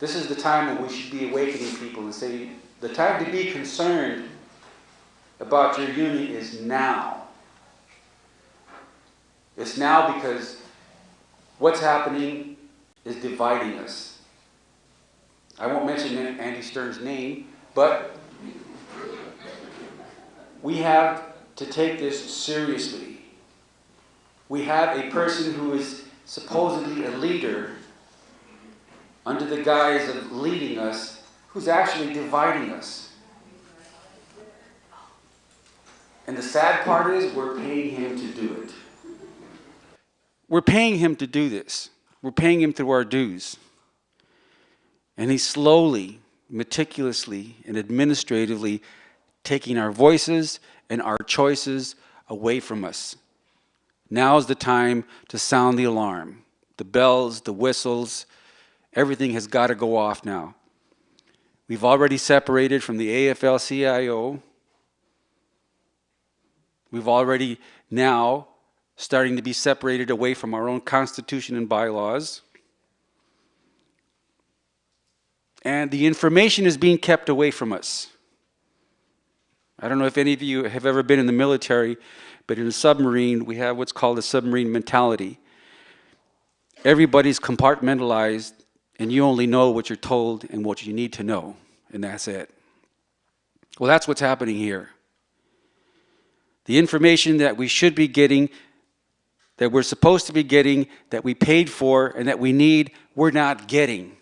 This is the time when we should be awakening people and say, the time to be concerned about your union is now. It's now because what's happening is dividing us. I won't mention Andy Stern's name, but we have to take this seriously. We have a person who is supposedly a leader under the guise of leading us, who's actually dividing us. And the sad part is we're paying him to do it. We're paying him to do this. We're paying him through our dues. And he's slowly, meticulously, and administratively taking our voices and our choices away from us. Now is the time to sound the alarm. The bells, the whistles, everything has got to go off now. We've already separated from the AFL-CIO. We've already now starting to be separated away from our own constitution and bylaws. And the information is being kept away from us. I don't know if any of you have ever been in the military, but in a submarine, we have what's called a submarine mentality. Everybody's compartmentalized, and you only know what you're told and what you need to know, and that's it. Well, that's what's happening here. The information that we should be getting, that we're supposed to be getting, that we paid for, and that we need, we're not getting.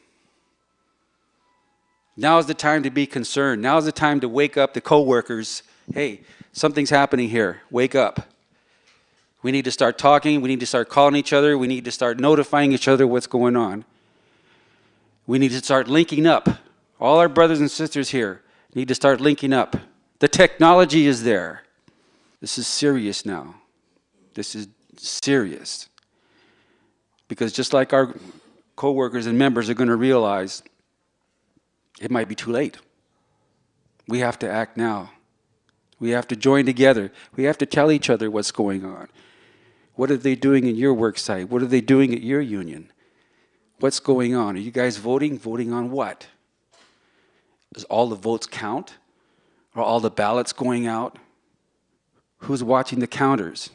Now is the time to be concerned. Now is the time to wake up the co-workers. Hey, something's happening here. Wake up. We need to start talking. We need to start calling each other. We need to start notifying each other what's going on. We need to start linking up. All our brothers and sisters here need to start linking up. The technology is there. This is serious now. This is serious. Because just like our co-workers and members are going to realize, it might be too late. We have to act now. We have to join together. We have to tell each other what's going on. What are they doing in your work site? What are they doing at your union? What's going on? Are you guys voting? Voting on what? Does all the votes count? Are all the ballots going out? Who's watching the counters?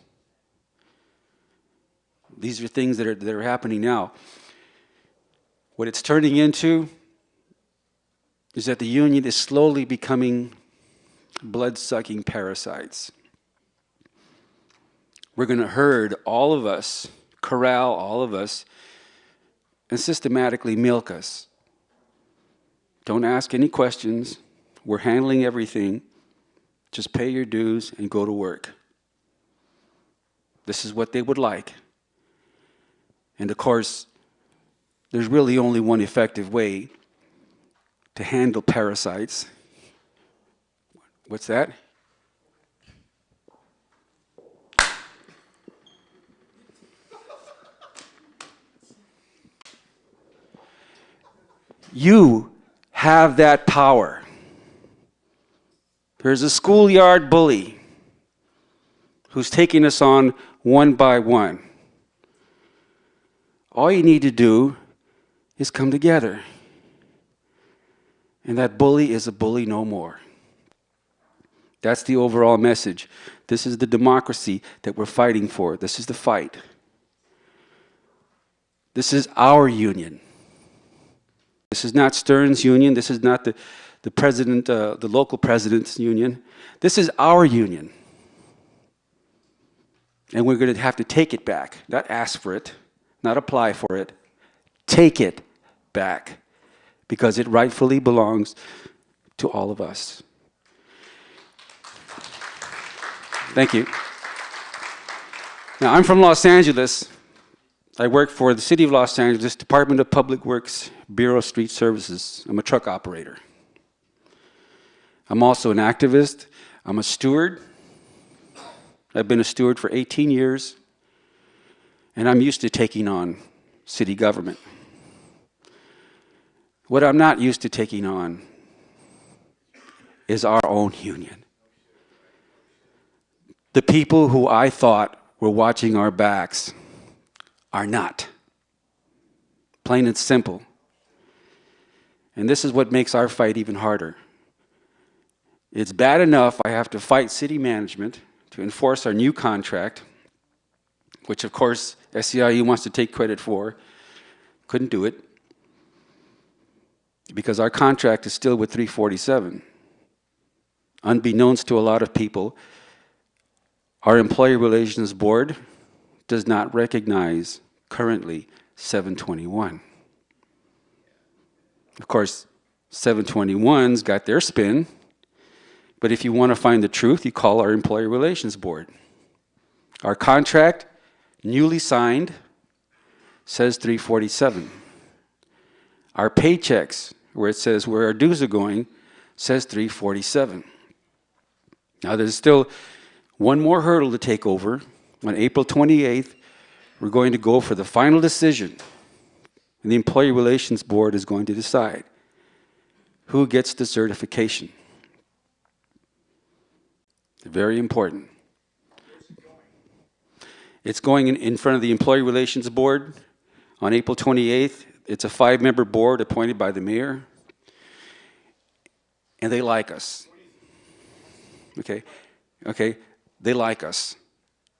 These are things that are happening now. What it's turning into is that the union is slowly becoming blood-sucking parasites. We're going to herd all of us, corral all of us, and systematically milk us. Don't ask any questions. We're handling everything. Just pay your dues and go to work. This is what they would like. And of course, there's really only one effective way to handle parasites. What's that? You have that power. There's a schoolyard bully who's taking us on one by one. All you need to do is come together. And that bully is a bully no more. That's the overall message. This is the democracy that we're fighting for. This is the fight. This is our union. This is not Stern's union. This is not the president, the local president's union. This is our union. And we're going to have to take it back. Not ask for it, not apply for it. Take it back. Because it rightfully belongs to all of us. Thank you. Now, I'm from Los Angeles. I work for the City of Los Angeles Department of Public Works, Bureau of Street Services. I'm a truck operator. I'm also an activist. I'm a steward. I've been a steward for 18 years. And I'm used to taking on city government. What I'm not used to taking on is our own union. The people who I thought were watching our backs are not. Plain and simple. And this is what makes our fight even harder. It's bad enough I have to fight city management to enforce our new contract, which of course SEIU wants to take credit for. Couldn't do it because our contract is still with 347. Unbeknownst to a lot of people, our Employee Relations Board does not recognize currently 721. Of course, 721's got their spin, but if you want to find the truth, you call our Employee Relations Board. Our contract, newly signed, says 347. Our paychecks, where it says where our dues are going, says 347. Now there's still one more hurdle to take over. On April 28th, we're going to go for the final decision. And the Employee Relations Board is going to decide who gets the certification. Very important. It's going in front of the Employee Relations Board on April 28th. It's a 5-member board appointed by the mayor. And they like us. Okay? They like us.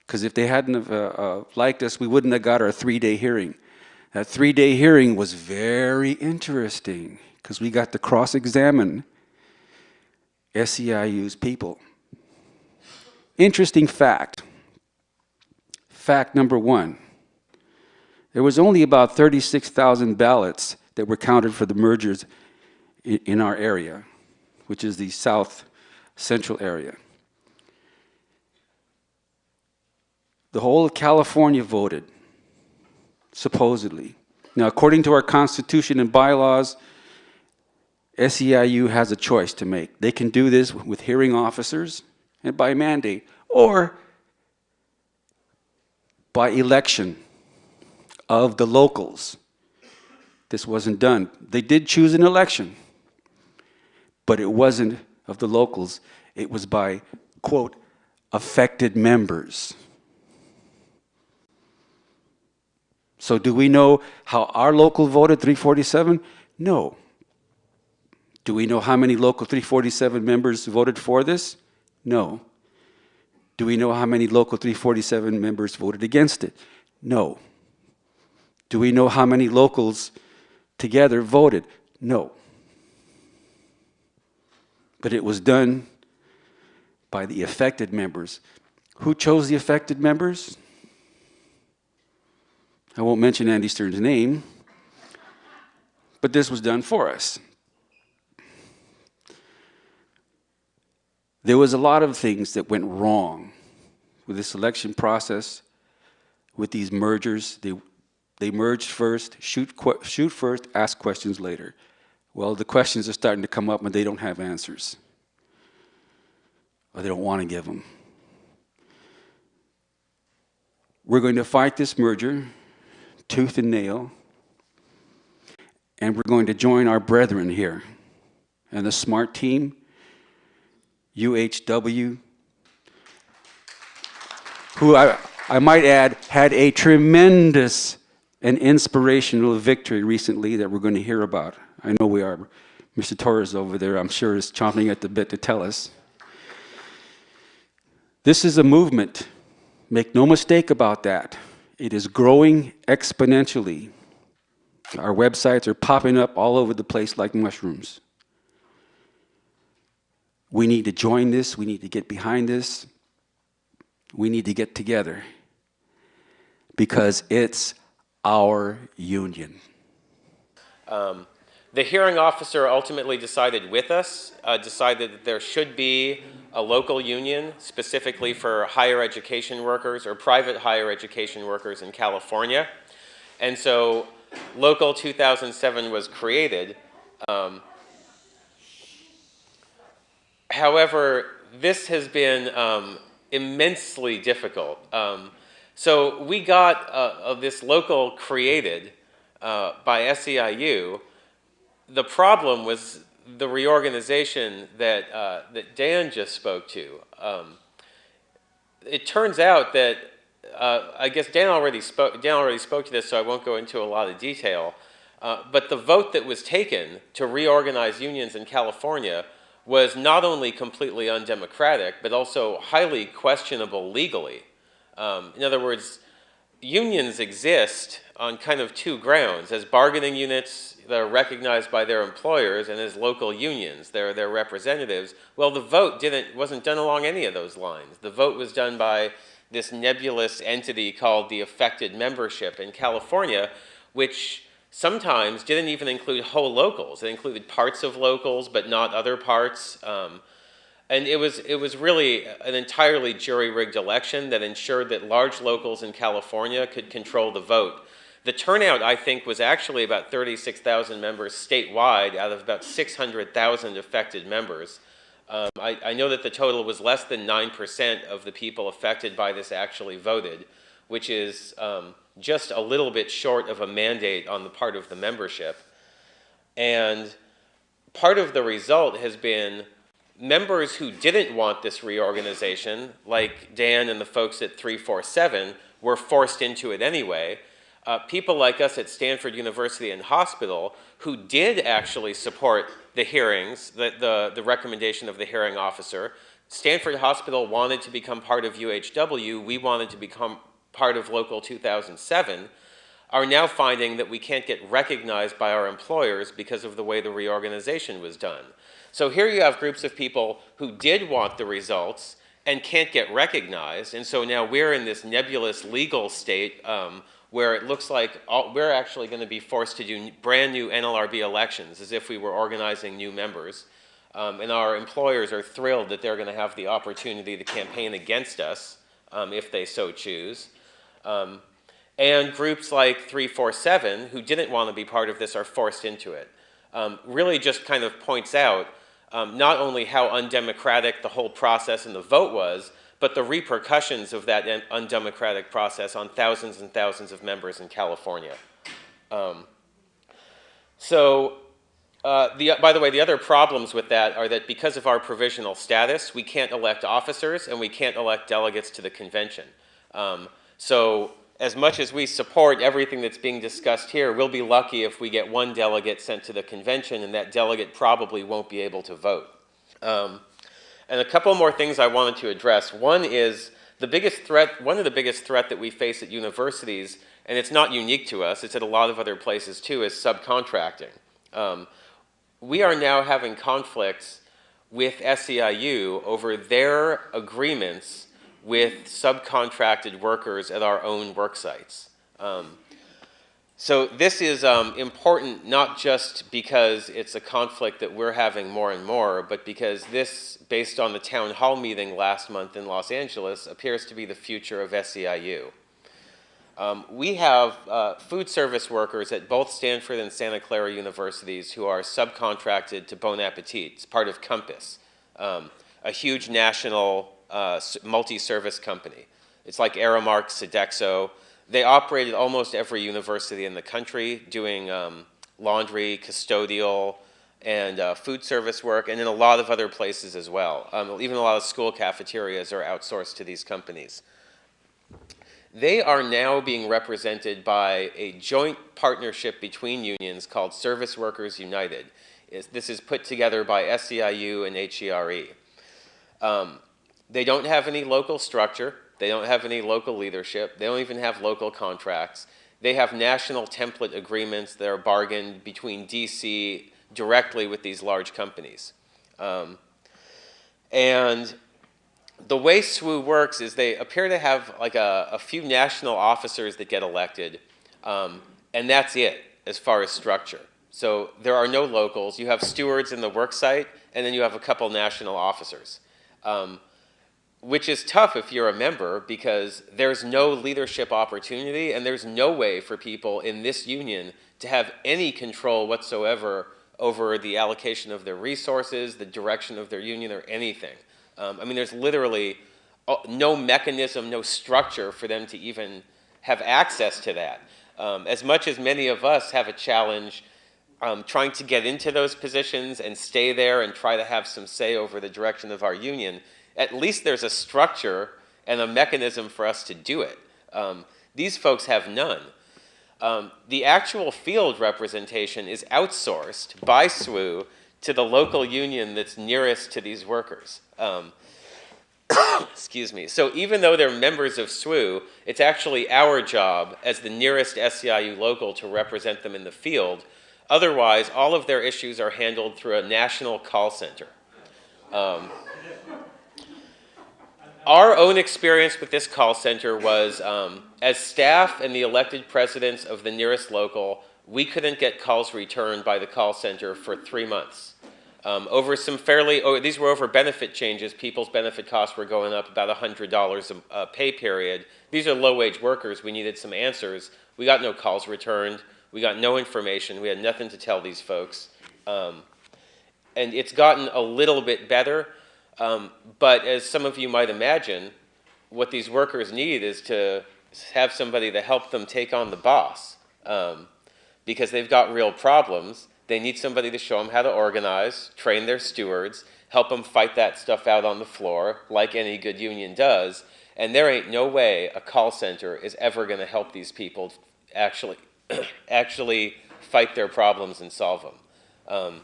Because if they hadn't have, liked us, we wouldn't have got our 3-day hearing. That 3-day hearing was very interesting because we got to cross-examine SEIU's people. Interesting fact. Fact number 1. There was only about 36,000 ballots that were counted for the mergers in our area, which is the south central area. The whole of California voted, supposedly. Now, according to our Constitution and bylaws, SEIU has a choice to make. They can do this with hearing officers and by mandate, or by election of the locals. This wasn't done. They did choose an election, but it wasn't of the locals. It was by, quote, affected members. So do we know how our local voted 347? No. Do we know how many local 347 members voted for this? No. Do we know how many local 347 members voted against it? No. Do we know how many locals together voted? No. But it was done by the affected members. Who chose the affected members? I won't mention Andy Stern's name, but this was done for us. There was a lot of things that went wrong with this election process, with these mergers. They merged first, shoot first, ask questions later. Well, the questions are starting to come up and they don't have answers. Or they don't want to give them. We're going to fight this merger tooth and nail, and we're going to join our brethren here and the SMART team, UHW, who I might add had a tremendous and inspirational victory recently that we're going to hear about. I know we are. Mr. Torres over there, I'm sure, is chomping at the bit to tell us. This is a movement. Make no mistake about that. It is growing exponentially. Our websites are popping up all over the place like mushrooms. We need to join this. We need to get behind this. We need to get together because it's our union. The hearing officer ultimately decided with us, decided that there should be a local union specifically for higher education workers or private higher education workers in California. And so Local 2007 was created. However, this has been immensely difficult. So we got this local created by SEIU. The problem was the reorganization that Dan just spoke to. It turns out that I guess Dan already spoke to this, so I won't go into a lot of detail. But the vote that was taken to reorganize unions in California was not only completely undemocratic, but also highly questionable legally. In other words, unions exist on kind of two grounds: as bargaining units that are recognized by their employers, and as local unions, their representatives. Well, the vote wasn't done along any of those lines. The vote was done by this nebulous entity called the affected membership in California, which sometimes didn't even include whole locals. It included parts of locals, but not other parts. And it was really an entirely jury-rigged election that ensured that large locals in California could control the vote. The turnout, I think, was actually about 36,000 members statewide out of about 600,000 affected members. I know that the total was less than 9% of the people affected by this actually voted, which is just a little bit short of a mandate on the part of the membership. And part of the result has been members who didn't want this reorganization, like Dan and the folks at 347, were forced into it anyway. People like us at Stanford University and Hospital, who did actually support the hearings, the recommendation of the hearing officer. Stanford Hospital wanted to become part of UHW. We wanted to become part of Local 2007, are now finding that we can't get recognized by our employers because of the way the reorganization was done. So here you have groups of people who did want the results and can't get recognized, and so now we're in this nebulous legal state where it looks like we're actually going to be forced to do brand new NLRB elections as if we were organizing new members. And our employers are thrilled that they're going to have the opportunity to campaign against us if they so choose. And groups like 347, who didn't want to be part of this, are forced into it. Really just kind of points out not only how undemocratic the whole process and the vote was, but the repercussions of that undemocratic process on thousands and thousands of members in California. By the way, the other problems with that are that because of our provisional status, we can't elect officers and we can't elect delegates to the convention. So as much as we support everything that's being discussed here, we'll be lucky if we get one delegate sent to the convention, and that delegate probably won't be able to vote. And a couple more things I wanted to address. One is one of the biggest threat that we face at universities, and it's not unique to us, it's at a lot of other places too, is subcontracting. We are now having conflicts with SEIU over their agreements with subcontracted workers at our own work sites. So this is important not just because it's a conflict that we're having more and more, but because this, based on the town hall meeting last month in Los Angeles, appears to be the future of SEIU. We have food service workers at both Stanford and Santa Clara universities who are subcontracted to Bon Appetit. It's part of Compass, a huge national multi-service company. It's like Aramark, Sodexo. They operate at almost every university in the country, doing laundry, custodial, and food service work, and in a lot of other places as well. Even a lot of school cafeterias are outsourced to these companies. They are now being represented by a joint partnership between unions called Service Workers United. This is put together by SEIU and HERE. They don't have any local structure. They don't have any local leadership. They don't even have local contracts. They have national template agreements that are bargained between DC directly with these large companies. And the way SWU works is they appear to have like a few national officers that get elected, and that's it as far as structure. So there are no locals. You have stewards in the work site, and then you have a couple national officers. Which is tough if you're a member because there's no leadership opportunity and there's no way for people in this union to have any control whatsoever over the allocation of their resources, the direction of their union, or anything. I mean, there's literally no mechanism, no structure for them to even have access to that. As much as many of us have a challenge trying to get into those positions and stay there and try to have some say over the direction of our union, at least there's a structure and a mechanism for us to do it. These folks have none. The actual field representation is outsourced by SWU to the local union that's nearest to these workers. Excuse me. So even though they're members of SWU, it's actually our job as the nearest SEIU local to represent them in the field. Otherwise, all of their issues are handled through a national call center. Our own experience with this call center was, as staff and the elected presidents of the nearest local, we couldn't get calls returned by the call center for 3 months. Over some these were over benefit changes. People's benefit costs were going up about $100 a pay period. These are low-wage workers. We needed some answers. We got no calls returned. We got no information. We had nothing to tell these folks. And it's gotten a little bit better. But as some of you might imagine, what these workers need is to have somebody to help them take on the boss. Because they've got real problems. They need somebody to show them how to organize, train their stewards, help them fight that stuff out on the floor, like any good union does. And there ain't no way a call center is ever going to help these people actually fight their problems and solve them.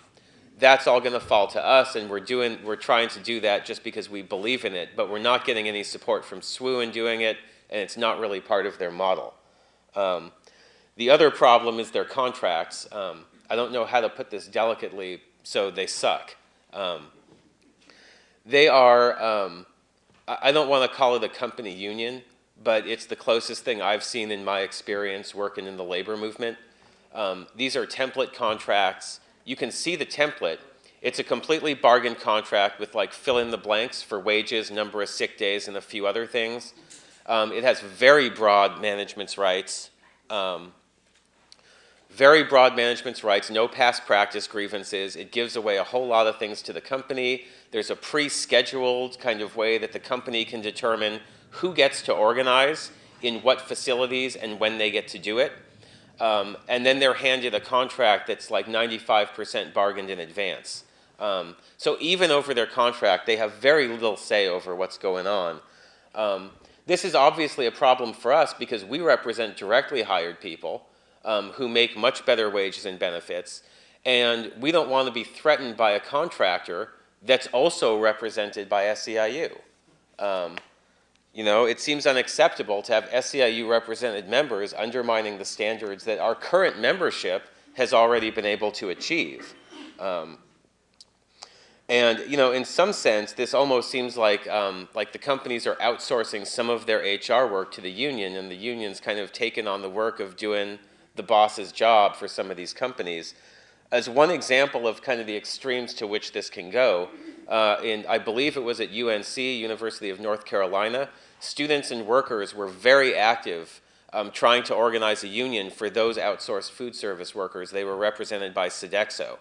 That's all going to fall to us, and we're trying to do that just because we believe in it, but we're not getting any support from SWU in doing it, and it's not really part of their model. The other problem is their contracts. I don't know how to put this delicately, so they suck. They are, I don't want to call it a company union, but it's the closest thing I've seen in my experience working in the labor movement. These are template contracts. You can see the template. It's a completely bargain contract with like fill in the blanks for wages, number of sick days, and a few other things. It has very broad management's rights. Very broad management's rights, no past practice grievances. It gives away a whole lot of things to the company. There's a pre-scheduled kind of way that the company can determine who gets to organize in what facilities and when they get to do it. And then they're handed a contract that's like 95% bargained in advance. So even over their contract, they have very little say over what's going on. This is obviously a problem for us because we represent directly hired people who make much better wages and benefits, and we don't want to be threatened by a contractor that's also represented by SEIU. You know, it seems unacceptable to have SEIU represented members undermining the standards that our current membership has already been able to achieve. And you know, in some sense, this almost seems like the companies are outsourcing some of their HR work to the union, and the union's kind of taken on the work of doing the boss's job for some of these companies. As one example of kind of the extremes to which this can go, I believe it was at UNC, University of North Carolina, students and workers were very active trying to organize a union for those outsourced food service workers. They were represented by Sodexo.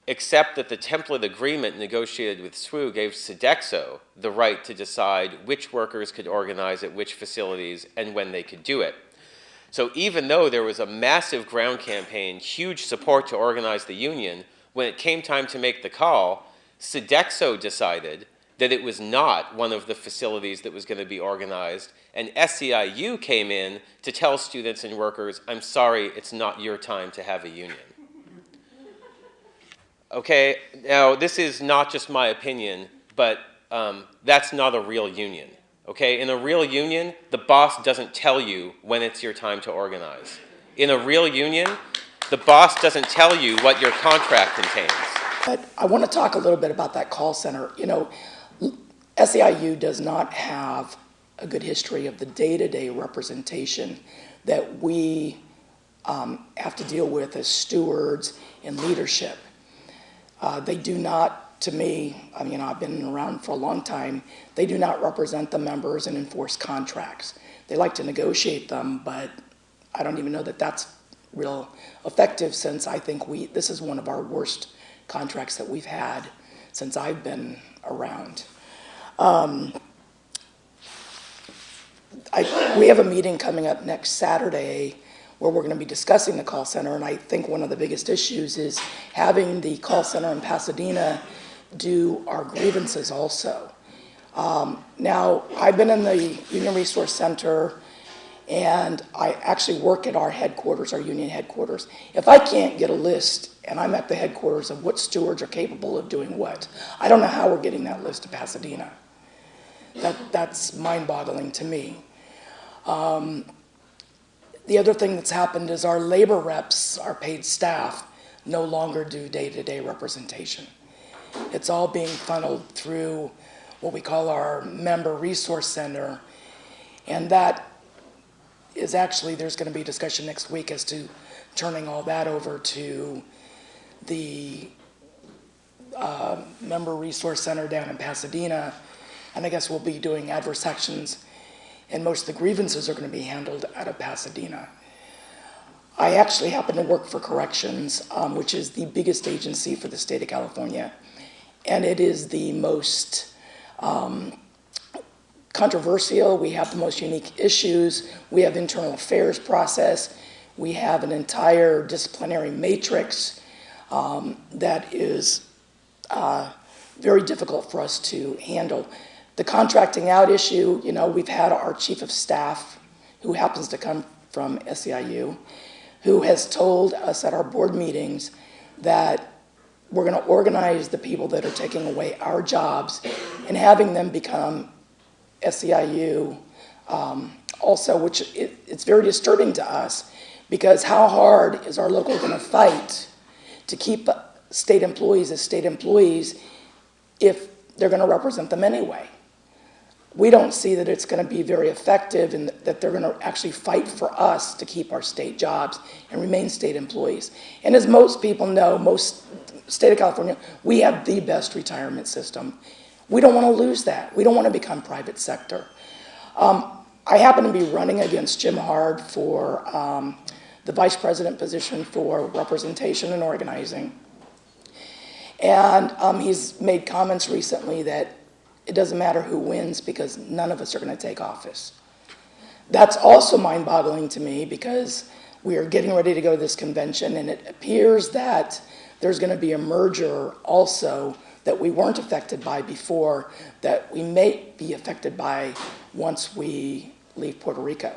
Except that the template agreement negotiated with SWU gave Sodexo the right to decide which workers could organize at which facilities and when they could do it. So even though there was a massive ground campaign, huge support to organize the union, when it came time to make the call, Sodexo decided that it was not one of the facilities that was going to be organized, and SEIU came in to tell students and workers, I'm sorry, it's not your time to have a union. Okay, now this is not just my opinion, but that's not a real union. Okay, in a real union, the boss doesn't tell you when it's your time to organize. In a real union, the boss doesn't tell you what your contract contains. But I want to talk a little bit about that call center. You know, SEIU does not have a good history of the day-to-day representation that we have to deal with as stewards and leadership. They do not, to me, I mean, I've been around for a long time, they do not represent the members and enforce contracts. They like to negotiate them, but I don't even know that that's real effective, since I think this is one of our worst contracts that we've had since I've been around. We have a meeting coming up next Saturday where we're going to be discussing the call center, and I think one of the biggest issues is having the call center in Pasadena do our grievances also. Now, I've been in the Union Resource Center And I actually work at our headquarters, our union headquarters. If I can't get a list and I'm at the headquarters of what stewards are capable of doing what, I don't know how we're getting that list to Pasadena. That's mind-boggling to me. The other thing that's happened is our labor reps, our paid staff, no longer do day-to-day representation. It's all being funneled through what we call our member resource center, and that is actually, there's going to be a discussion next week as to turning all that over to the member resource center down in Pasadena, and I guess we'll be doing adverse actions, and most of the grievances are going to be handled out of Pasadena. I actually happen to work for Corrections, which is the biggest agency for the state of California, and it is the most controversial. We have the most unique issues. We have internal affairs process. We have an entire disciplinary matrix that is very difficult for us to handle. The contracting out issue, you know, we've had our chief of staff, who happens to come from SEIU, who has told us at our board meetings that we're going to organize the people that are taking away our jobs and having them become SEIU also, which it's very disturbing to us, because how hard is our local going to fight to keep state employees as state employees if they're going to represent them anyway? We don't see that it's going to be very effective and that they're going to actually fight for us to keep our state jobs and remain state employees. And as most people know, most state of California, we have the best retirement system. We don't want to lose that. We don't want to become private sector. I happen to be running against Jim Hard for the vice president position for representation and organizing. And he's made comments recently that it doesn't matter who wins because none of us are going to take office. That's also mind-boggling to me because we are getting ready to go to this convention, and it appears that there's going to be a merger also that we weren't affected by before, that we may be affected by once we leave Puerto Rico.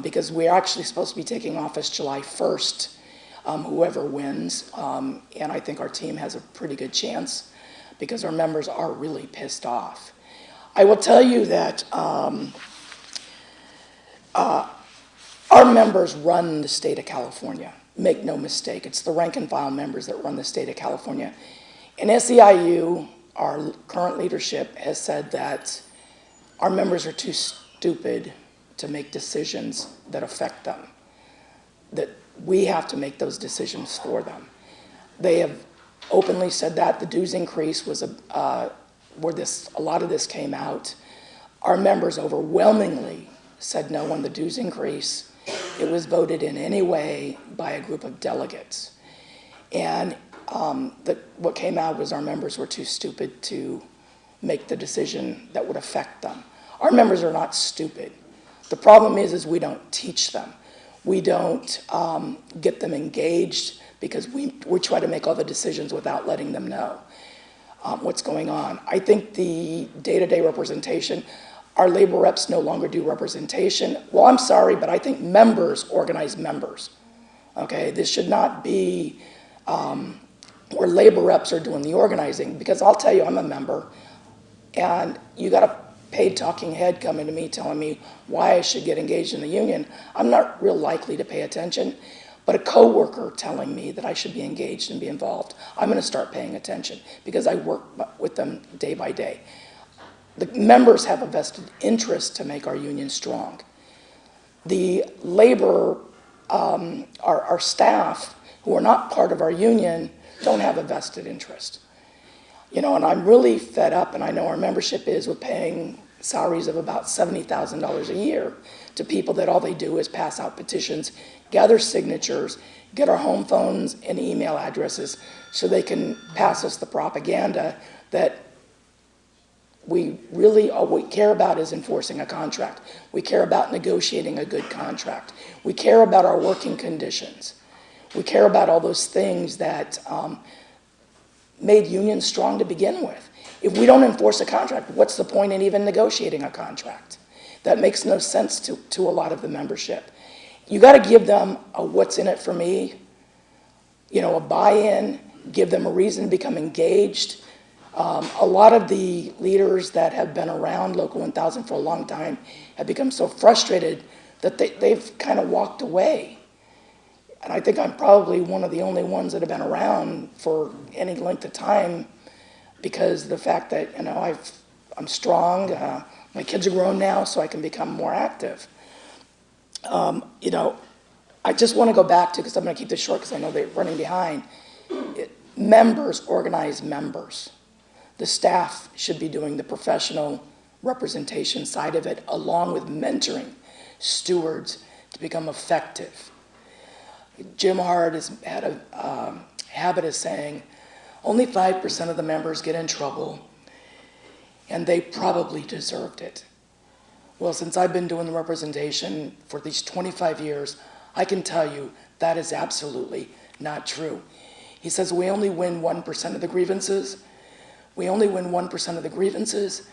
Because we're actually supposed to be taking office July 1st, whoever wins, and I think our team has a pretty good chance because our members are really pissed off. I will tell you that our members run the state of California. Make no mistake, it's the rank and file members that run the state of California. And SEIU, our current leadership, has said that our members are too stupid to make decisions that affect them, that we have to make those decisions for them. They have openly said that. The dues increase was where a lot of this came out. Our members overwhelmingly said no on the dues increase. It was voted in anyway by a group of delegates. And what came out was our members were too stupid to make the decision that would affect them. Our members are not stupid. The problem is we don't teach them. We don't get them engaged because we try to make all the decisions without letting them know what's going on. I think the day-to-day representation, our labor reps no longer do representation. Well, I'm sorry, but I think members organize members. Okay, this should not be where labor reps are doing the organizing, because I'll tell you, I'm a member, and you got a paid talking head coming to me telling me why I should get engaged in the union. I'm not real likely to pay attention, but a coworker telling me that I should be engaged and be involved, I'm going to start paying attention because I work with them day by day. The members have a vested interest to make our union strong. The labor, our staff who are not part of our union don't have a vested interest. You know, and I'm really fed up, and I know our membership is, with paying salaries of about $70,000 a year to people that all they do is pass out petitions, gather signatures, get our home phones and email addresses so they can pass us the propaganda that we really, all we care about is enforcing a contract. We care about negotiating a good contract. We care about our working conditions. We care about all those things that made unions strong to begin with. If we don't enforce a contract, what's the point in even negotiating a contract? That makes no sense to a lot of the membership. You got to give them a what's in it for me, a buy-in, give them a reason to become engaged. A lot of the leaders that have been around Local 1000 for a long time have become so frustrated that they've kind of walked away. And I think I'm probably one of the only ones that have been around for any length of time, because of the fact that, I'm strong, my kids are grown now, so I can become more active. I just want to go back to, because I'm going to keep this short because I know they're running behind, members organize members. The staff should be doing the professional representation side of it, along with mentoring stewards to become effective. Jim Hart has had a habit of saying only 5% of the members get in trouble, and they probably deserved it. Well, since I've been doing the representation for these 25 years, I can tell you that is absolutely not true. He says we only win 1% of the grievances. We only win 1% of the grievances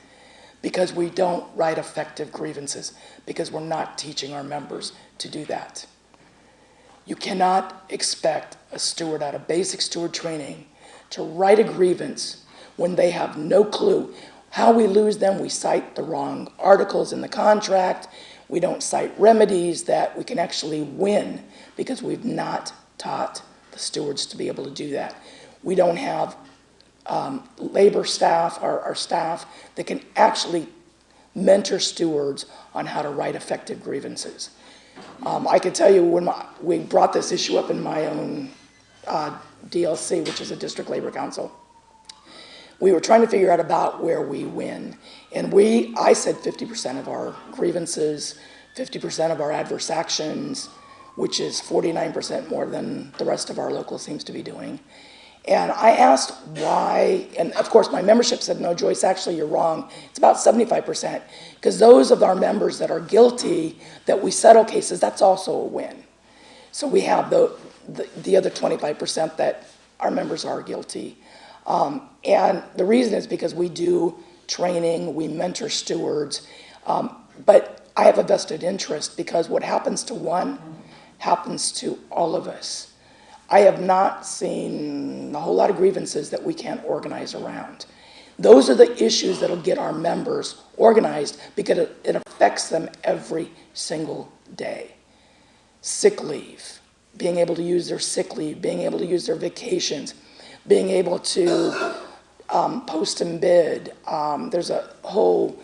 because we don't write effective grievances, because we're not teaching our members to do that. You cannot expect a steward out of basic steward training to write a grievance when they have no clue. How we lose them, we cite the wrong articles in the contract. We don't cite remedies that we can actually win because we've not taught the stewards to be able to do that. We don't have labor staff, our staff, that can actually mentor stewards on how to write effective grievances. I can tell you when we brought this issue up in my own DLC, which is a district labor council, we were trying to figure out about where we win. And I said 50% of our grievances, 50% of our adverse actions, which is 49% more than the rest of our local seems to be doing. And I asked why, and of course my membership said, no, Joyce, actually you're wrong. It's about 75%, because those of our members that are guilty, that we settle cases, that's also a win. So we have the other 25% that our members are guilty. And the reason is because we do training, we mentor stewards, but I have a vested interest, because what happens to one happens to all of us. I have not seen a whole lot of grievances that we can't organize around. Those are the issues that'll get our members organized, because it affects them every single day. Sick leave, being able to use their sick leave, being able to use their vacations, being able to post and bid. There's a whole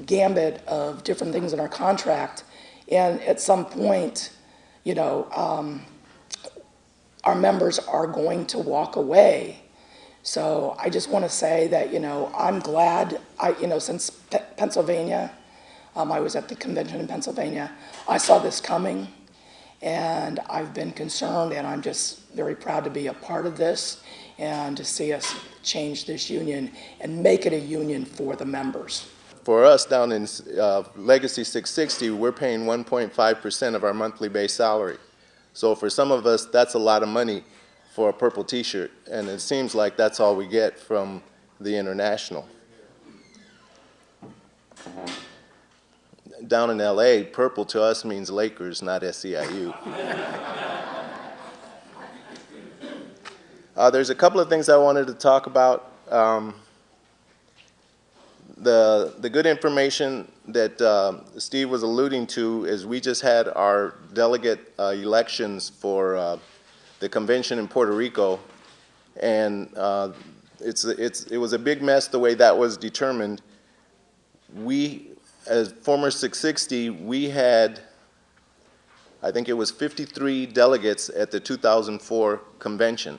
gambit of different things in our contract, and at some point, our members are going to walk away. So I just want to say that, I'm glad, since Pennsylvania, I was at the convention in Pennsylvania, I saw this coming, and I've been concerned, and I'm just very proud to be a part of this and to see us change this union and make it a union for the members. For us down in Legacy 660, we're paying 1.5% of our monthly base salary. So for some of us, that's a lot of money for a purple t-shirt, and it seems like that's all we get from the international. Down in LA, purple to us means Lakers, not SEIU. There's a couple of things I wanted to talk about. The good information that Steve was alluding to is we just had our delegate elections for the convention in Puerto Rico, and it was a big mess the way that was determined. We, as former 660, we had, I think it was 53 delegates at the 2004 convention.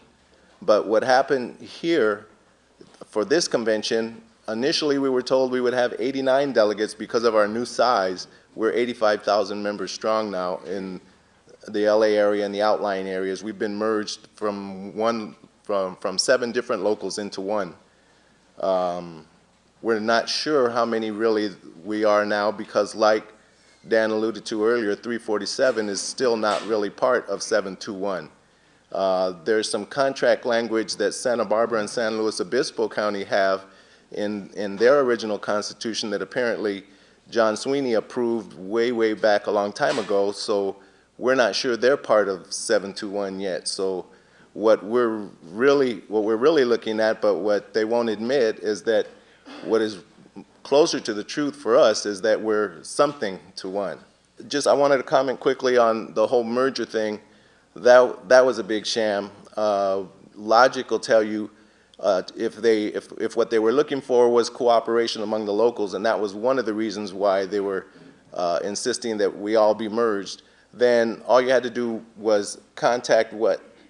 But what happened here for this convention, initially we were told we would have 89 delegates because of our new size. We're 85,000 members strong now in the LA area and the outlying areas. We've been merged from 7 different locals into one. We're not sure how many really we are now, because like Dan alluded to earlier, 347 is still not really part of 721. There's some contract language that Santa Barbara and San Luis Obispo County have in their original constitution that apparently John Sweeney approved way back a long time ago. So we're not sure they're part of 721 yet. So what we're really looking at, but what they won't admit, is that what is closer to the truth for us is that we're something to one. Just, I wanted to comment quickly on the whole merger thing. That was a big sham. Logic will tell you if what they were looking for was cooperation among the locals, and that was one of the reasons why they were insisting that we all be merged, then all you had to do was contact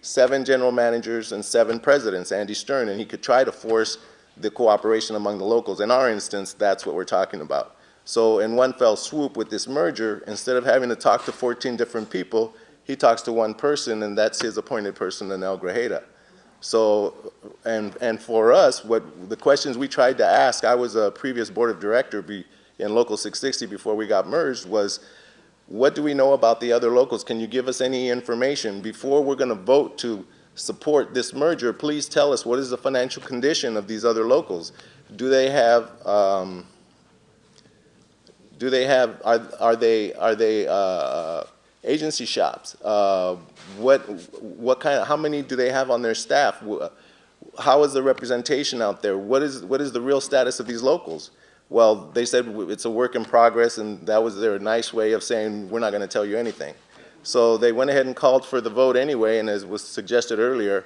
7 general managers and 7 presidents, Andy Stern, and he could try to force the cooperation among the locals. In our instance, that's what we're talking about. So in one fell swoop with this merger, instead of having to talk to 14 different people, he talks to one person, and that's his appointed person in El Grajeda. So, and for us, what the questions we tried to ask, I was a previous board of director in Local 660 before we got merged, was what do we know about the other locals? Can you give us any information? Before we're going to vote to support this merger, please tell us what is the financial condition of these other locals. Do they have, are they agency shops? What kind of, how many do they have on their staff? How is the representation out there? What is the real status of these locals? Well, they said it's a work in progress, and that was their nice way of saying we're not going to tell you anything. So they went ahead and called for the vote anyway, and as was suggested earlier,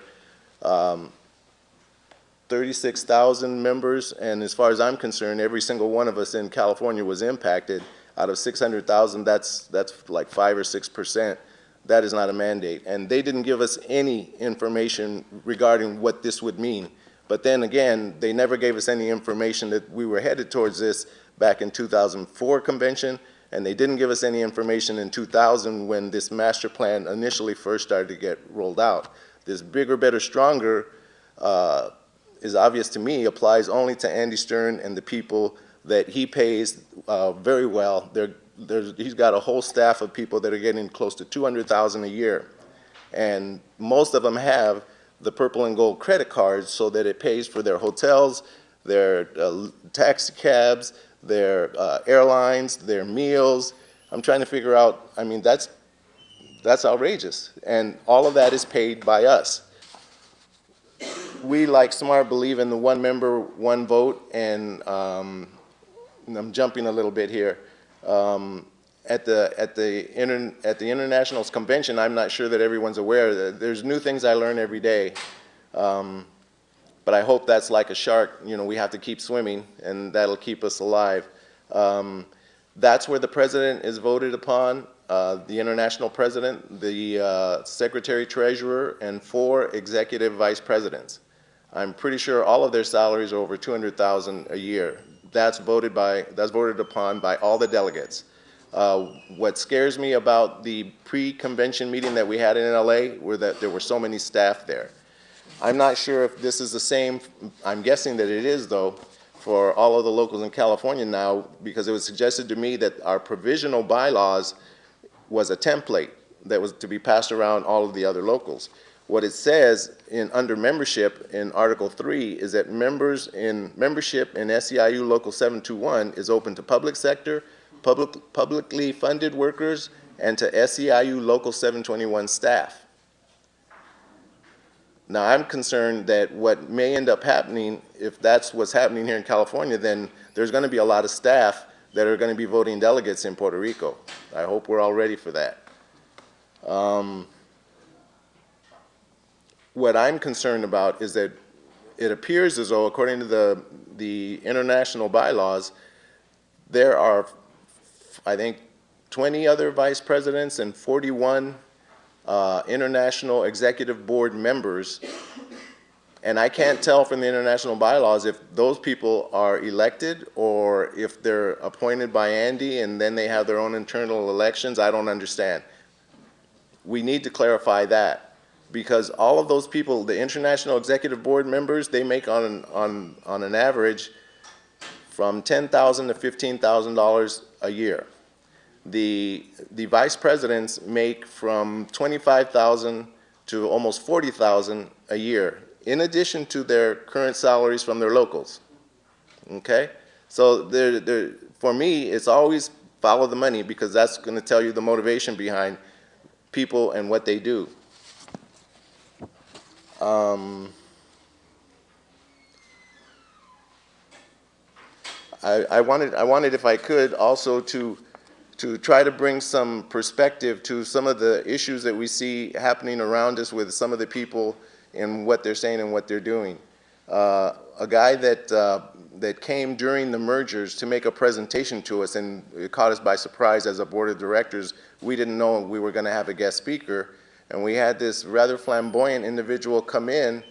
36,000 members, and as far as I'm concerned, every single one of us in California was impacted. Out of 600,000, that's like 5 or 6%. That is not a mandate, and they didn't give us any information regarding what this would mean. But then again, they never gave us any information that we were headed towards this back in 2004 convention, and they didn't give us any information in 2000 when this master plan initially first started to get rolled out. This bigger, better, stronger is obvious to me, applies only to Andy Stern and the people that he pays very well. He's got a whole staff of people that are getting close to $200,000 a year, and most of them have the purple and gold credit cards so that it pays for their hotels, their taxi cabs, their airlines, their meals. I'm trying to figure out, I mean, that's outrageous, and all of that is paid by us. We, like SMART, believe in the one member, one vote, and I'm jumping a little bit here. At the International Convention, I'm not sure that everyone's aware. There's new things I learn every day, but I hope that's like a shark. You know, we have to keep swimming, and that'll keep us alive. That's where the president is voted upon, the international president, the secretary-treasurer, and 4 executive vice presidents. I'm pretty sure all of their salaries are over $200,000 a year. That's voted upon by all the delegates. What scares me about the pre-convention meeting that we had in LA were that there were so many staff there. I'm not sure if this is the same, I'm guessing that it is though, for all of the locals in California now, because it was suggested to me that our provisional bylaws was a template that was to be passed around all of the other locals. What it says under membership in Article 3 is that membership in SEIU Local 721 is open to public sector, publicly funded workers, and to SEIU Local 721 staff. Now, I'm concerned that what may end up happening, if that's what's happening here in California, then there's going to be a lot of staff that are going to be voting delegates in Puerto Rico. I hope we're all ready for that. What I'm concerned about is that it appears as though, according to the international bylaws, there are, I think, 20 other vice presidents and 41 international executive board members, and I can't tell from the international bylaws if those people are elected or if they're appointed by Andy and then they have their own internal elections. I don't understand. We need to clarify that, because all of those people, the international executive board members, they make on an average from $10,000 to $15,000 a year. The vice presidents make from $25,000 to almost $40,000 a year, in addition to their current salaries from their locals. Okay? So for me, it's always follow the money, because that's going to tell you the motivation behind people and what they do. I wanted, if I could, also to try to bring some perspective to some of the issues that we see happening around us with some of the people and what they're saying and what they're doing. A guy that came during the mergers to make a presentation to us, and it caught us by surprise as a board of directors. We didn't know we were going to have a guest speaker, and we had this rather flamboyant individual come in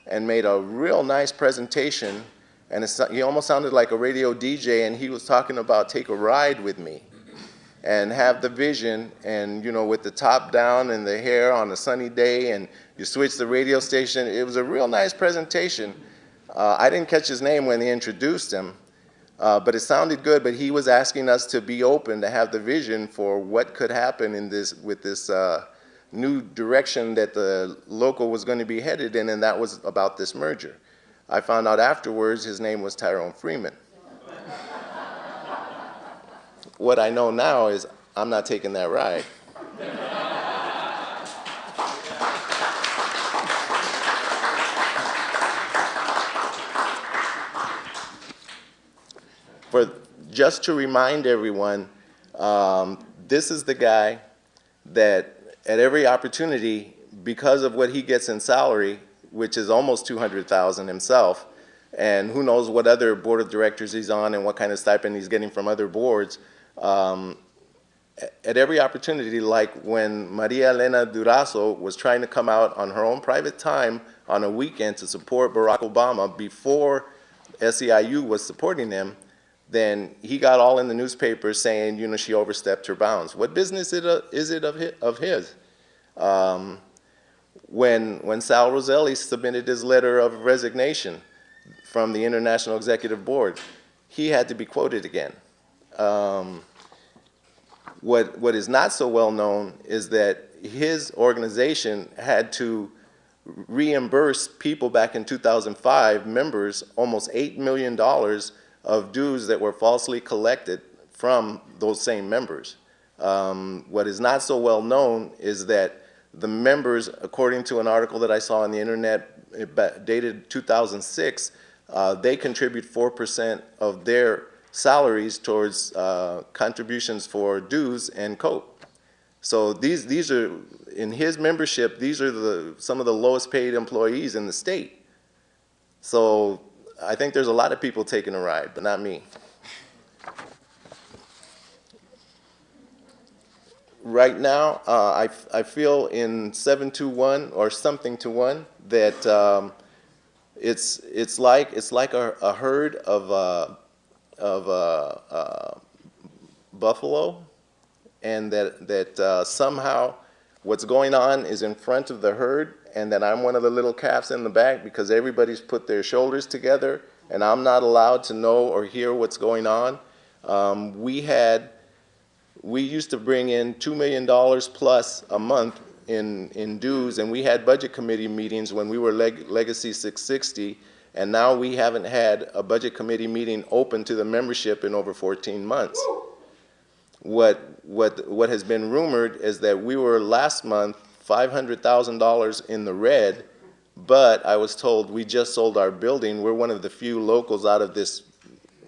and made a real nice presentation, and he almost sounded like a radio DJ, and he was talking about take a ride with me and have the vision, and you know, with the top down and the hair on a sunny day, and you switch the radio station. It was a real nice presentation. I didn't catch his name when he introduced him, but it sounded good. But he was asking us to be open, to have the vision for what could happen in this, with this new direction that the local was going to be headed in, and that was about this merger. I found out afterwards his name was Tyrone Freeman. What I know now is I'm not taking that ride. Just to remind everyone, this is the guy that at every opportunity, because of what he gets in salary, which is almost $200,000 himself, and who knows what other board of directors he's on and what kind of stipend he's getting from other boards, at every opportunity, like when Maria Elena Durazo was trying to come out on her own private time on a weekend to support Barack Obama before SEIU was supporting him, then he got all in the newspaper saying, you know, she overstepped her bounds. What business is it of his? When Sal Roselli submitted his letter of resignation from the International Executive Board, he had to be quoted again. What is not so well known is that his organization had to reimburse people back in 2005, members, almost $8 million of dues that were falsely collected from those same members. What is not so well known is that the members, according to an article that I saw on the internet dated 2006, they contribute 4% of their salaries towards contributions for dues and coat. So these are, in his membership, these are some of the lowest paid employees in the state. So I think there's a lot of people taking a ride, but not me. Right now, I feel in 7-1 or something to 1 that it's like a herd of buffalo, and that somehow what's going on is in front of the herd, and that I'm one of the little calves in the back because everybody's put their shoulders together, and I'm not allowed to know or hear what's going on. We used to bring in $2 million plus a month in dues, and we had budget committee meetings when we were Legacy 660, and now we haven't had a budget committee meeting open to the membership in over 14 months. What has been rumored is that we were last month $500,000 in the red, but I was told we just sold our building. We're one of the few locals out of this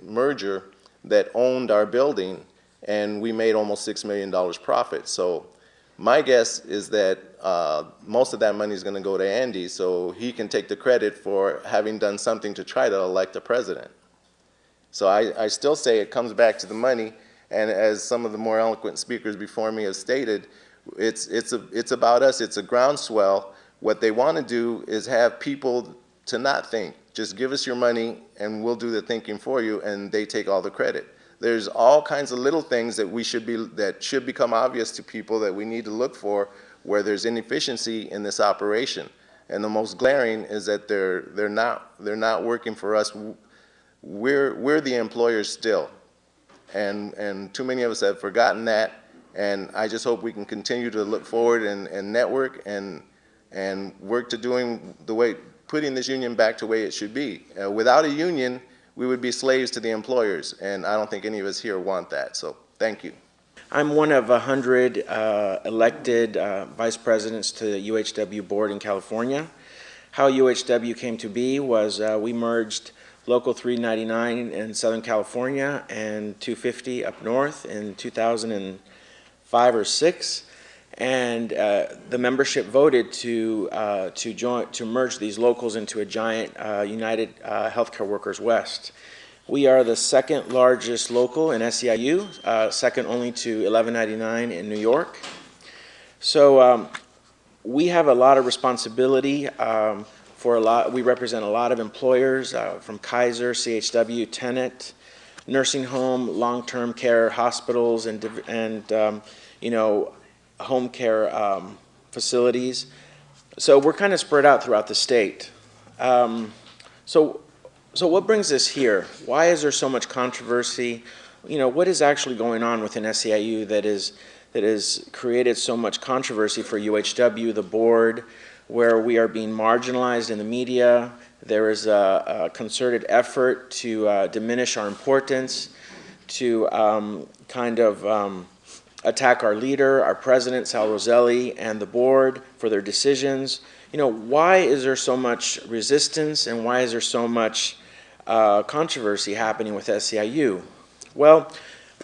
merger that owned our building, and we made almost $6 million profit. So my guess is that most of that money is going to go to Andy, so he can take the credit for having done something to try to elect a president. So I still say it comes back to the money, and as some of the more eloquent speakers before me have stated, it's about us. It's a groundswell. What they want to do is have people to not think. Just give us your money, and we'll do the thinking for you, and they take all the credit. There's all kinds of little things that should become obvious to people that we need to look for where there's inefficiency in this operation. And the most glaring is that they're not working for us. We're the employers still. And too many of us have forgotten that. And I just hope we can continue to look forward and network and work to putting this union back to the way it should be. Without a union, we would be slaves to the employers, and I don't think any of us here want that. So thank you. I'm one of 100 elected vice presidents to the UHW board in California. How UHW came to be was we merged Local 399 in Southern California and 250 up north in 2005 or 6, and the membership voted to merge these locals into a giant United Healthcare Workers West. We are the second largest local in SEIU, second only to 1199 in New York. So we have a lot of responsibility we represent a lot of employers from Kaiser, CHW, Tenet, nursing home, long-term care, hospitals, and home care facilities. So we're kind of spread out throughout the state. So what brings us here? Why is there so much controversy? What is actually going on within SEIU that has created so much controversy for UHW, the board, where we are being marginalized in the media? There is a concerted effort to diminish our importance, to attack our leader, our president, Sal Roselli, and the board for their decisions. Why is there so much resistance, and why is there so much controversy happening with SEIU? Well,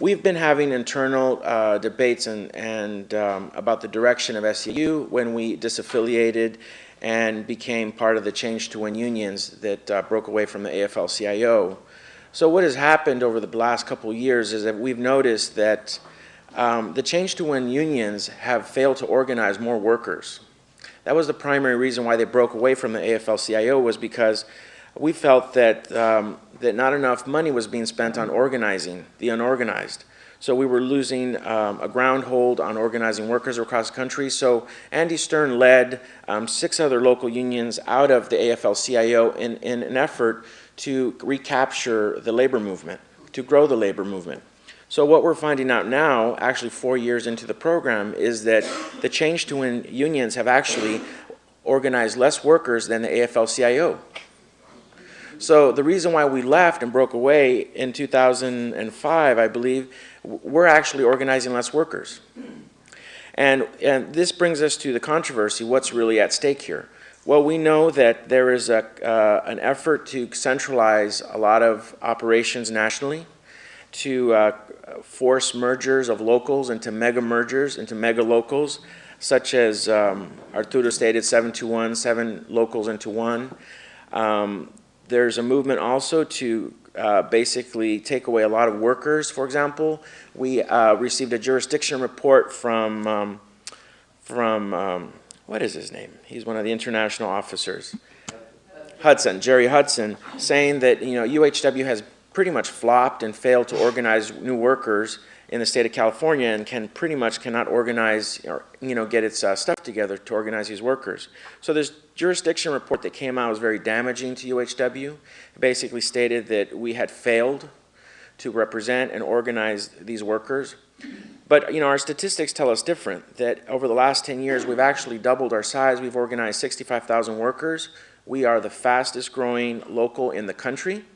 we've been having internal debates and about the direction of SEIU when we disaffiliated and became part of the Change to Win unions that broke away from the AFL-CIO. So what has happened over the last couple of years is that we've noticed that the Change to Win unions have failed to organize more workers. That was the primary reason why they broke away from the AFL-CIO, was because we felt that not enough money was being spent on organizing the unorganized. So we were losing a ground hold on organizing workers across the country. So Andy Stern led 6 other local unions out of the AFL-CIO in an effort to recapture the labor movement, to grow the labor movement. So what we're finding out now, actually 4 years into the program, is that the Change to Win unions have actually organized less workers than the AFL-CIO. So the reason why we left and broke away in 2005, I believe, we're actually organizing less workers. And this brings us to the controversy. What's really at stake here? Well, we know that there is an effort to centralize a lot of operations nationally, to force mergers of locals into mega mergers, into mega locals, such as Arturo stated, 7 to 1, 7 locals into 1. There's a movement also to basically take away a lot of workers. For example, we received a jurisdiction report from what is his name? He's one of the international officers. Hudson, Jerry Hudson, saying that UHW has pretty much flopped and failed to organize new workers in the state of California, and cannot organize or get its stuff together to organize these workers. So this jurisdiction report that came out was very damaging to UHW. It basically stated that we had failed to represent and organize these workers. But our statistics tell us different, that over the last 10 years we've actually doubled our size. We've organized 65,000 workers. We are the fastest growing local in the country,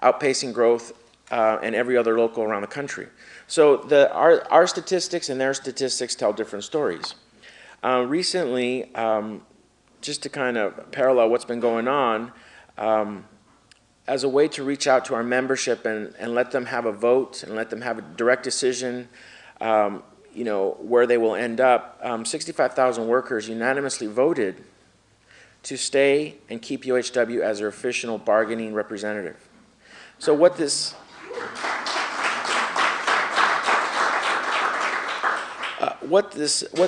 outpacing growth in every other local around the country. So our statistics and their statistics tell different stories. Recently, just to kind of parallel what's been going on, as a way to reach out to our membership and let them have a vote and let them have a direct decision, where they will end up, 65,000 workers unanimously voted to stay and keep UHW as their official bargaining representative. So what this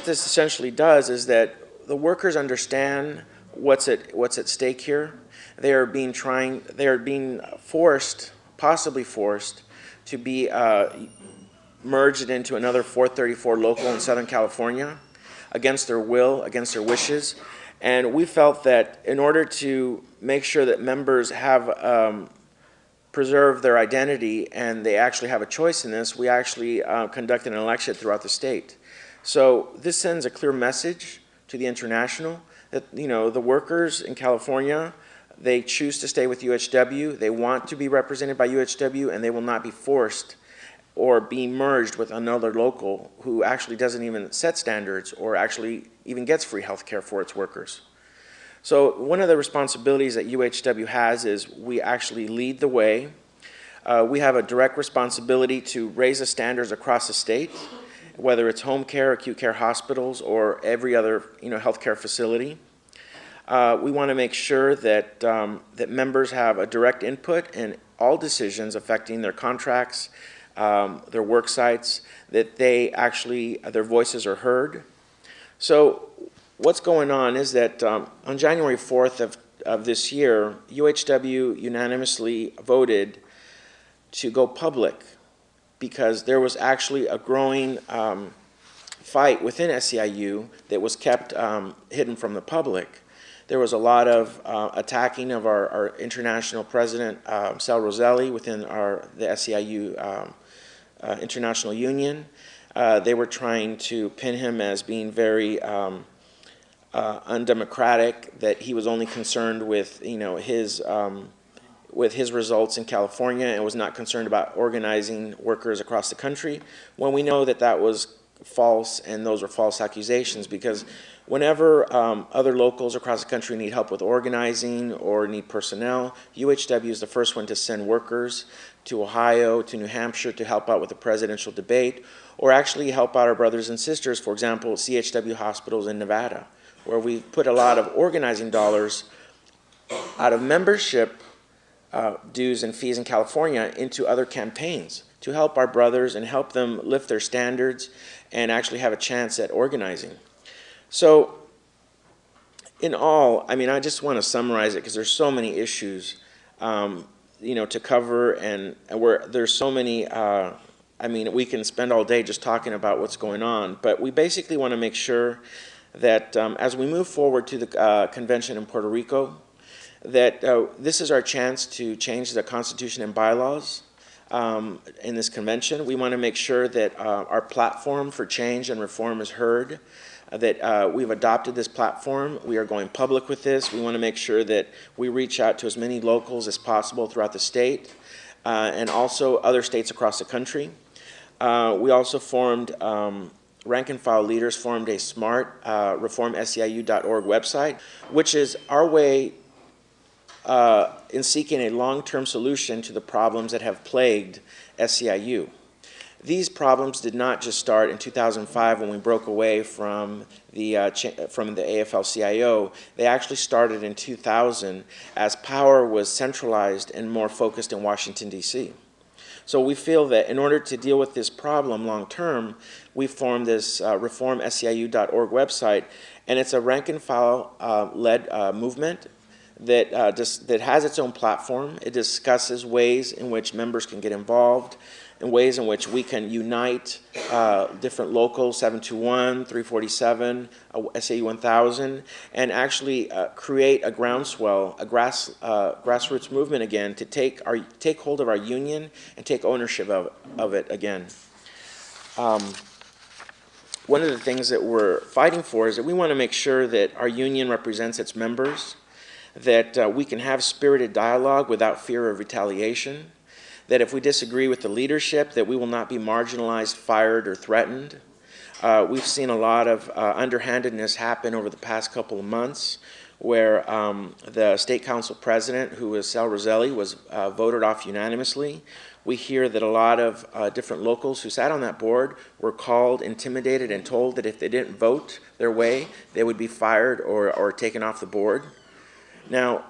essentially does is that the workers understand what's at stake here. They are being forced, possibly forced, to be merged into another 434 local in Southern California against their will, against their wishes. And we felt that in order to make sure that members have preserve their identity and they actually have a choice in this, we actually conducted an election throughout the state. So this sends a clear message to the international that the workers in California, they choose to stay with UHW, they want to be represented by UHW, and they will not be forced or be merged with another local who actually doesn't even set standards or actually even gets free health care for its workers. So one of the responsibilities that UHW has is we actually lead the way. We have a direct responsibility to raise the standards across the state, whether it's home care, acute care hospitals, or every other healthcare facility. We want to make sure that, that members have a direct input in all decisions affecting their contracts, their work sites, that they actually, their voices are heard. So what's going on is that on January 4th of this year, UHW unanimously voted to go public because there was actually a growing fight within SEIU that was kept hidden from the public. There was a lot of attacking of our international president, Sal Roselli, within the SEIU International Union. They were trying to pin him as being very undemocratic, that he was only concerned with his results in California and was not concerned about organizing workers across the country, when we know that that was false and those were false accusations, because whenever other locals across the country need help with organizing or need personnel, UHW is the first one to send workers to Ohio, to New Hampshire to help out with the presidential debate, or actually help out our brothers and sisters, for example, CHW hospitals in Nevada, where we put a lot of organizing dollars out of membership dues and fees in California into other campaigns to help our brothers and help them lift their standards and actually have a chance at organizing. So in all, I mean, I just want to summarize it because there's so many issues to cover, and where there's so many, I mean, we can spend all day just talking about what's going on, but we basically want to make sure that as we move forward to the convention in Puerto Rico, that this is our chance to change the Constitution and bylaws in this convention. We want to make sure that our platform for change and reform is heard, that we've adopted this platform. We are going public with this. We want to make sure that we reach out to as many locals as possible throughout the state and also other states across the country. We also formed, rank and file leaders formed a smart reformseiu.org website, which is our way in seeking a long-term solution to the problems that have plagued SEIU. These problems did not just start in 2005 when we broke away from the AFL-CIO. They actually started in 2000 as power was centralized and more focused in Washington, D.C. So we feel that in order to deal with this problem long-term, we formed this reformseiu.org website, and it's a rank-and-file led movement that has its own platform. It discusses ways in which members can get involved, and ways in which we can unite different locals, 721, 347, SAU 1000, and actually create a groundswell, a grassroots movement again to take hold of our union and take ownership of it again. One of the things that we're fighting for is that we want to make sure that our union represents its members, that we can have spirited dialogue without fear of retaliation, that if we disagree with the leadership, that we will not be marginalized, fired, or threatened. We've seen a lot of underhandedness happen over the past couple of months, where the state council president, who is Sal Roselli, was voted off unanimously. We hear that a lot of different locals who sat on that board were called, intimidated, and told that if they didn't vote their way, they would be fired or taken off the board. Now,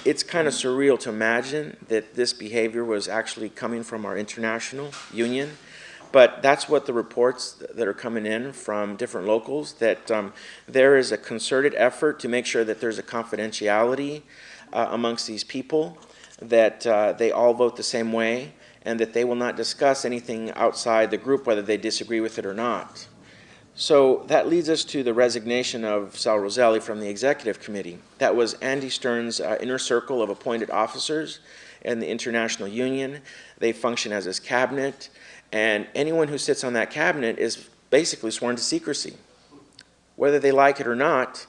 it's kind of surreal to imagine that this behavior was actually coming from our international union, but that's what the reports that are coming in from different locals, that there is a concerted effort to make sure that there's a confidentiality amongst these people, that they all vote the same way, and that they will not discuss anything outside the group, whether they disagree with it or not. So that leads us to the resignation of Sal Roselli from the executive committee. That was Andy Stern's inner circle of appointed officers in the International Union. They function as his cabinet, and anyone who sits on that cabinet is basically sworn to secrecy. Whether they like it or not,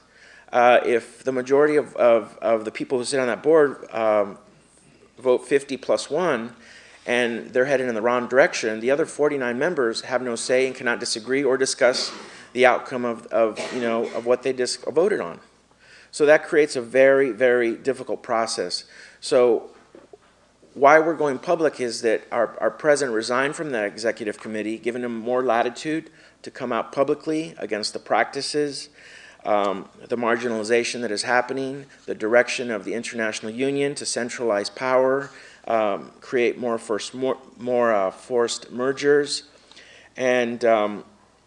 if the majority of the people who sit on that board vote 50+1, and they're headed in the wrong direction, the other 49 members have no say and cannot disagree or discuss the outcome of what they just voted on. So that creates a very, very difficult process. So why we're going public is that our president resigned from the executive committee, giving him more latitude to come out publicly against the practices, the marginalization that is happening, the direction of the international union to centralize power, create more forced mergers, and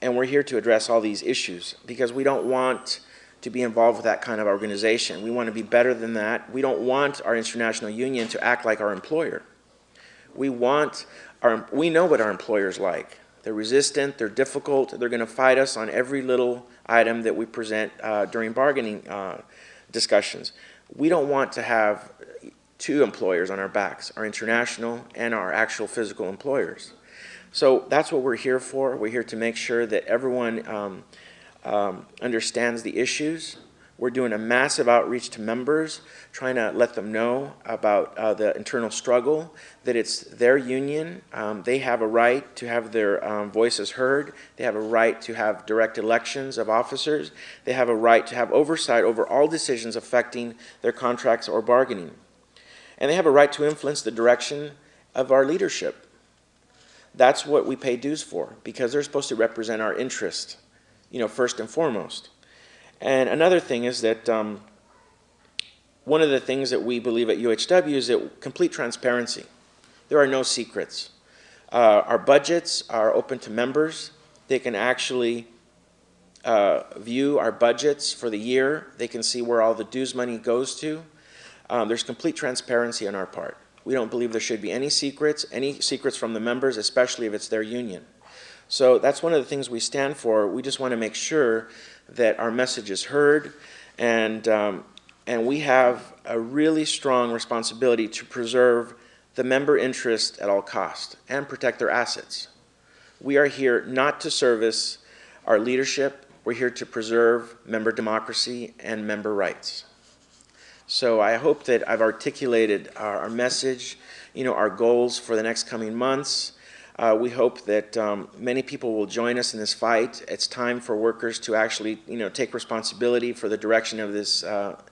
we're here to address all these issues because we don't want to be involved with that kind of organization. We want to be better than that. We don't want our international union to act like our employer. We know what our employer's like. They're resistant, they're difficult, they're going to fight us on every little item that we present during bargaining discussions. We don't want to have two employers on our backs, our international and our actual physical employers. So that's what we're here for. We're here to make sure that everyone understands the issues. We're doing a massive outreach to members, trying to let them know about the internal struggle, that it's their union. They have a right to have their voices heard. They have a right to have direct elections of officers. They have a right to have oversight over all decisions affecting their contracts or bargaining. And they have a right to influence the direction of our leadership. That's what we pay dues for, because they're supposed to represent our interest, first and foremost. And another thing is that one of the things that we believe at UHW is that complete transparency. There are no secrets. Our budgets are open to members. They can actually view our budgets for the year. They can see where all the dues money goes to. There's complete transparency on our part. We don't believe there should be any secrets from the members, especially if it's their union. So that's one of the things we stand for. We just want to make sure that our message is heard, and we have a really strong responsibility to preserve the member interest at all costs and protect their assets. We are here not to service our leadership. We're here to preserve member democracy and member rights. So I hope that I've articulated our message, our goals for the next coming months. We hope that many people will join us in this fight. It's time for workers to actually, take responsibility for the direction of this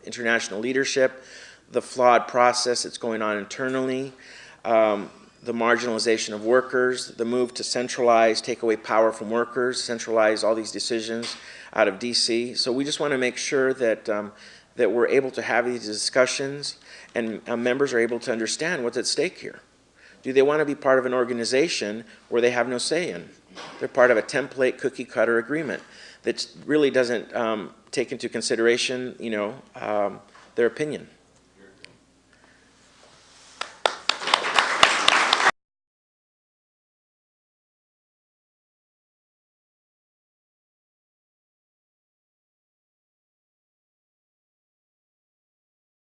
international leadership, the flawed process that's going on internally, the marginalization of workers, the move to centralize, take away power from workers, centralize all these decisions out of DC. So we just want to make sure that that we're able to have these discussions and members are able to understand what's at stake here. Do they want to be part of an organization where they have no say in? They're part of a template cookie-cutter agreement that really doesn't take into consideration, their opinion.